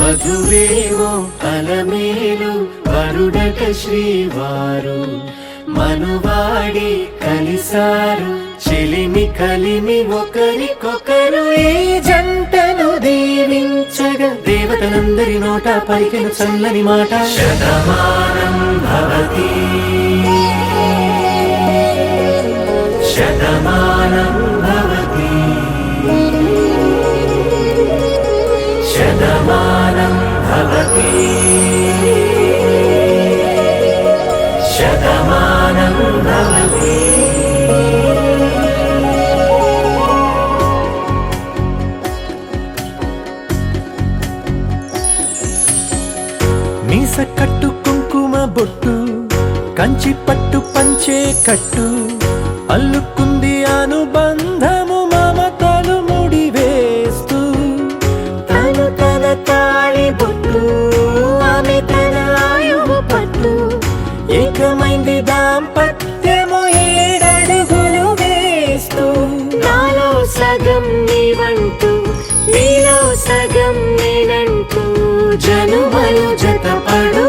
వధువేమో అలమేలు వరుడట శ్రీవారు మనువాడి కలిసారు చెలిమి కలిమి ఒకరికొకరు ఈ జంటను దీవించగా దేవతలందరి నోట పలికిన చల్లని మాట శతమానం భవతి శతమానం భవతి శతమానం భవతి శతమానం భవతి. మీస కట్టు కుంకుమ బొట్టు కంచి పట్టు పంచే కట్టు అల్లుకుంది అనుబంధము మమతలు ముడివేస్తూ తను తన తాళి బొట్టు ఆమె తన ఆయువు పట్టు ఏకమైంది దాంపత్యము 7 అడుగులు వేస్తూ నాలో సగం నీవంటూ నీలో సగం నేనంటూ జనుమలు జతపడు